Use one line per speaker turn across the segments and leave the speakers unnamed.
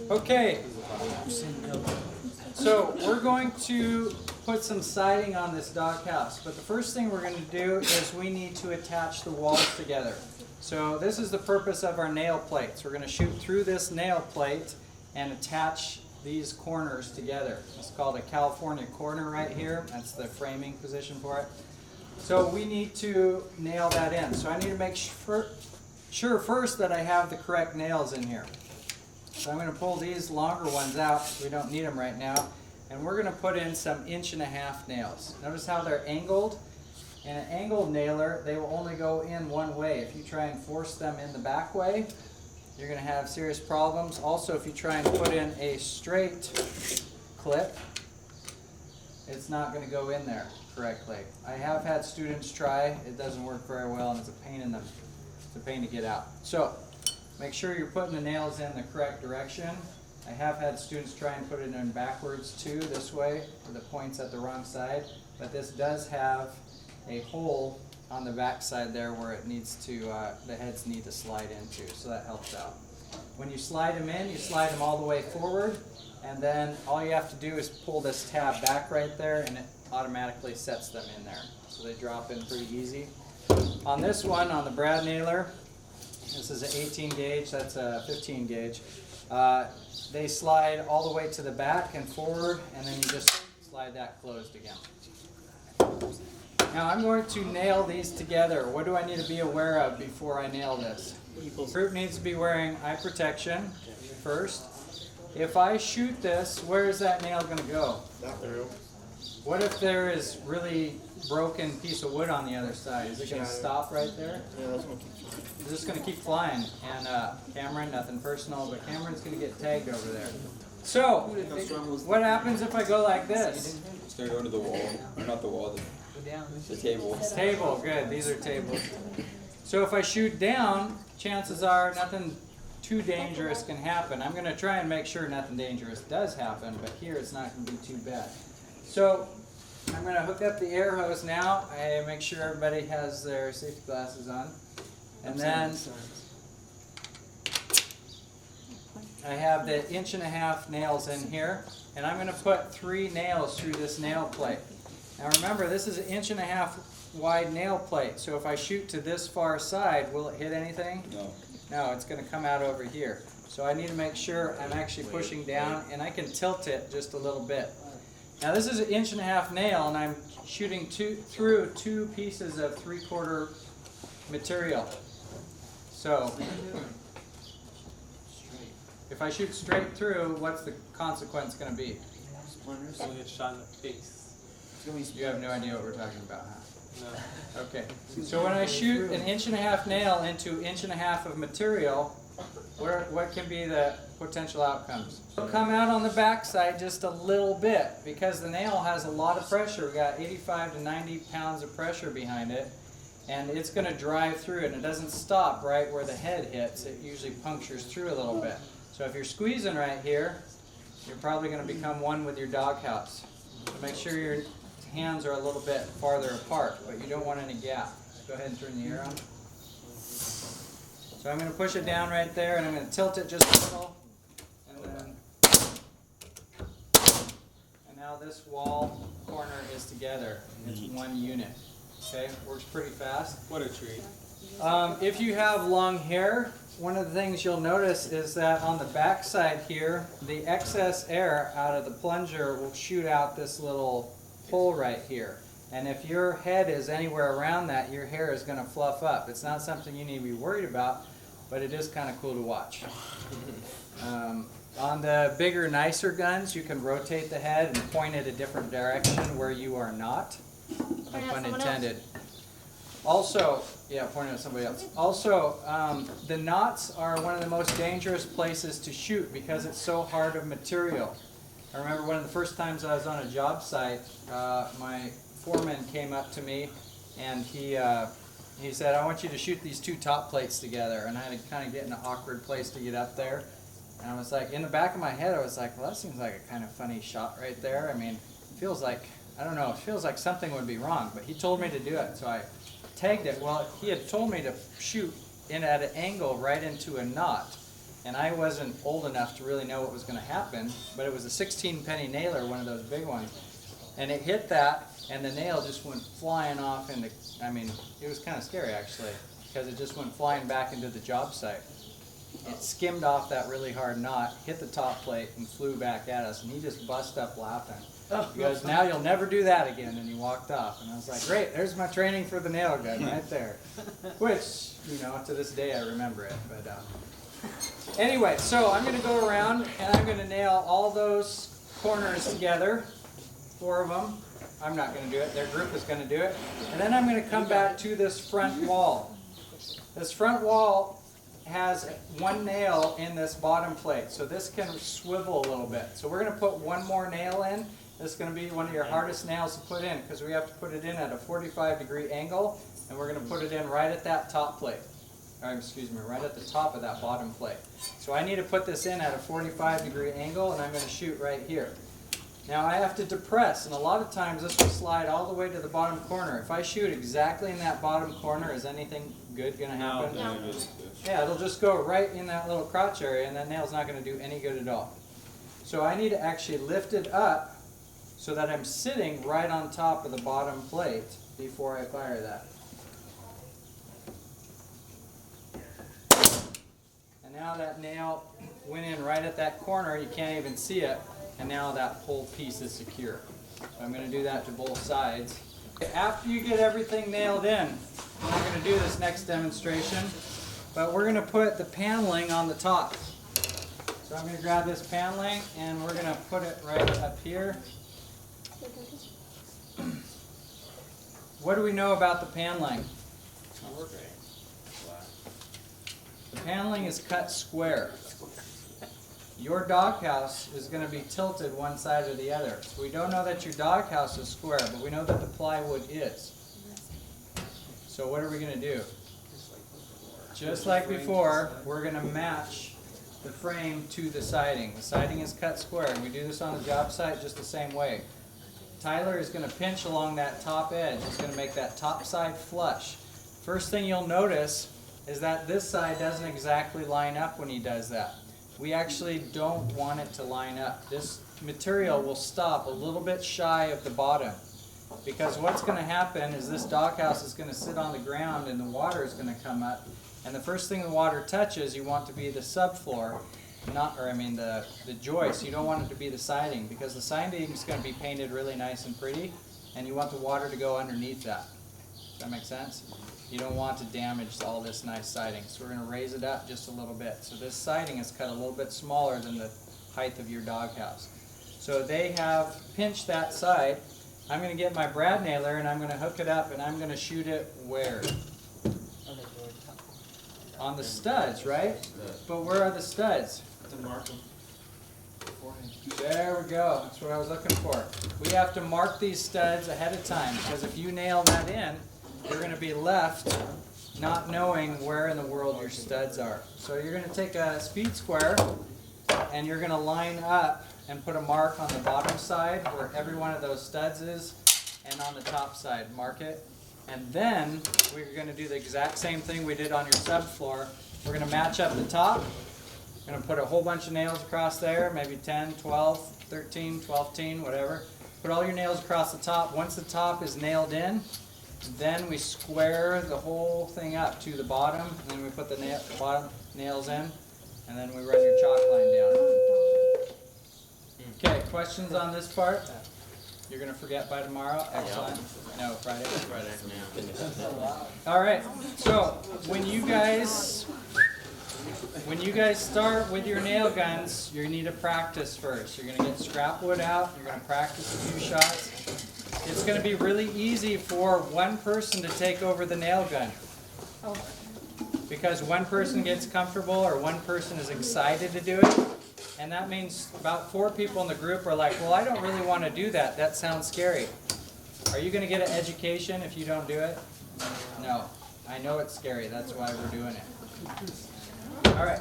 Okay, so we're going to put some siding on this doghouse, but the first thing we're going to do is we need to attach the walls together. So this is the purpose of our nail plates. We're going to shoot through this nail plate and attach these corners together. It's called a California corner right here. That's the framing position for it. So we need to nail that in. So I need to make sure first that I have the correct nails in here. So I'm going to pull these longer ones out. We don't need them right now. And we're going to put in some 1.5" nails. Notice how they're angled. In an angled nailer, they will only go in one way. If you try and force them in the back way, you're going to have serious problems. Also, if you try and put in a straight clip, it's not going to go in there correctly. I have had students try. It doesn't work very well, and it's a pain in them. It's a pain to get out. So make sure you're putting the nails in the correct direction. I have had students try and put it in backwards too, this way, with the points at the wrong side. But this does have a hole on the back side there where it needs to, the heads need to slide into, so that helps out. When you slide them in, you slide them all the way forward, and then all you have to do is pull this tab back right there, and it automatically sets them in there. So they drop in pretty easy. On this one, on the brad nailer, this is an 18 gauge, that's a 15 gauge. They slide all the way to the back and forward, and then you just slide that closed again. Now I'm going to nail these together. What do I need to be aware of before I nail this? The group needs to be wearing eye protection first. If I shoot this, where is that nail going to go? What if there is really broken piece of wood on the other side? Is it going to stop right there?
Yeah, that's going to keep flying.
It's just going to keep flying. And Cameron, nothing personal, but Cameron's going to get tagged over there. So, what happens if I go like this?
It's going to go into the wall. Or not the wall, the table.
Table, good. These are tables. So if I shoot down, chances are nothing too dangerous can happen. I'm going to try and make sure nothing dangerous does happen, but here it's not going to be too bad. So I'm going to hook up the air hose now. I make sure everybody has their safety glasses on. And then I have the 1.5" nails in here, and I'm going to put 3 nails through this nail plate. Now remember, this is an 1.5" wide nail plate, so if I shoot to this far side, will it hit anything?
No.
No, it's going to come out over here. So I need to make sure I'm actually pushing down, and I can tilt it just a little bit. Now this is an 1.5" nail, and I'm shooting through 2 pieces of 3/4 material. So if I shoot straight through, what's the consequence going to be?
Splinters.
Only get shot in the face.
You have no idea what we're talking about, huh?
No.
Okay. So when I shoot an 1.5" nail into 1.5" of material, what can be the potential outcomes? It'll come out on the back side just a little bit because the nail has a lot of pressure. We got 85 to 90 pounds of pressure behind it, and it's going to drive through it. And it doesn't stop right where the head hits. It usually punctures through a little bit. So if you're squeezing right here, you're probably going to become one with your doghouse. So make sure your hands are a little bit farther apart, but you don't want any gap. Go ahead and turn the air on. So I'm going to push it down right there, and I'm going to tilt it just a little, and now this wall corner is together. It's one unit. Okay, works pretty fast.
What a treat.
If you have long hair, one of the things you'll notice is that on the back side here, the excess air out of the plunger will shoot out this little hole right here. And if your head is anywhere around that, your hair is going to fluff up. It's not something you need to be worried about, but it is kind of cool to watch. On the bigger, nicer guns, you can rotate the head and point it a different direction where you are not. No pun intended. Also, yeah, pointing at somebody else. Also, the knots are one of the most dangerous places to shoot because it's so hard of material. I remember one of the first times I was on a job site, my foreman came up to me and he said, I want you to shoot these 2 top plates together. And I had to kind of get in an awkward place to get up there. And I was like, in the back of my head, I was like, well, that seems like a kind of funny shot right there. I mean, it feels like, I don't know, it feels like something would be wrong. But he told me to do it, so I tagged it. Well, he had told me to shoot in at an angle right into a knot. and I wasn't old enough to really know what was going to happen, but it was a 16 penny nailer, one of those big ones, and it hit that, and the nail just went flying off into, I mean, it was kind of scary actually, because it just went flying back into the job site. It skimmed off that really hard knot, hit the top plate, and flew back at us, and he just busted up laughing. He goes, "Now you'll never do that again," and he walked off. And I was like, great, there's my training for the nail gun right there. Which, you know, to this day I remember it. But anyway, so I'm going to go around and I'm going to nail all those corners together, 4 of them. I'm not going to do it, their group is going to do it. And then I'm going to come back to this front wall. This front wall has 1 nail in this bottom plate, so this can swivel a little bit. So we're going to put 1 more nail in. This is going to be one of your hardest nails to put in because we have to put it in at a 45-degree angle, and we're going to put it in right at that top plate. Or excuse me, right at the top of that bottom plate. So I need to put this in at a 45-degree angle, and I'm going to shoot right here. Now I have to depress, and a lot of times this will slide all the way to the bottom corner. If I shoot exactly in that bottom corner, is anything good going to happen?
No.
Yeah, it'll just go right in that little crotch area, and that nail's not going to do any good at all. So I need to actually lift it up so that I'm sitting right on top of the bottom plate before I fire that. And now that nail went in right at that corner, you can't even see it, and now that whole piece is secure. So I'm going to do that to both sides. After you get everything nailed in, I'm not going to do this next demonstration, but we're going to put the paneling on the top. So I'm going to grab this paneling and we're going to put it right up here. What do we know about the paneling? The paneling is cut square. Your doghouse is going to be tilted one side or the other. So we don't know that your doghouse is square, but we know that the plywood is. So what are we going to do? Just like before, we're going to match the frame to the siding. The siding is cut square, and we do this on the job site just the same way. Tyler is going to pinch along that top edge. He's going to make that top side flush. First thing you'll notice is that this side doesn't exactly line up when he does that. We actually don't want it to line up. This material will stop a little bit shy of the bottom, because what's going to happen is this doghouse is going to sit on the ground and the water is going to come up, and the first thing the water touches you want to be the subfloor, the joist. You don't want it to be the siding, because the siding is going to be painted really nice and pretty, and you want the water to go underneath that. Does that make sense? You don't want to damage all this nice siding. So we're going to raise it up just a little bit. So this siding is cut a little bit smaller than the height of your doghouse. So they have pinched that side. I'm going to get my brad nailer and I'm going to hook it up and I'm going to shoot it where? On the studs, right? But where are the studs? There we go. That's what I was looking for. We have to mark these studs ahead of time, because if you nail that in, you're going to be left not knowing where in the world your studs are. So you're going to take a speed square and you're going to line up and put a mark on the bottom side where every one of those studs is, and on the top side mark it. And then we're going to do the exact same thing we did on your subfloor. We're going to match up the top. We're going to put a whole bunch of nails across there, maybe 10, 12, 13, 12, whatever. Put all your nails across the top. Once the top is nailed in, then we square the whole thing up to the bottom, and then we put the bottom nails in, and then we run your chalk line down. Okay, questions on this part? You're going to forget by tomorrow? Excellent. No, Friday? All right, so when you guys start with your nail guns, you need to practice first. You're going to get scrap wood out, you're going to practice a few shots. It's going to be really easy for one person to take over the nail gun. Because one person gets comfortable or one person is excited to do it. And that means about 4 people in the group are like, well, I don't really want to do that. That sounds scary. Are you going to get an education if you don't do it? No. I know it's scary. That's why we're doing it. All right.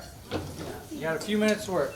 You got a few minutes' work.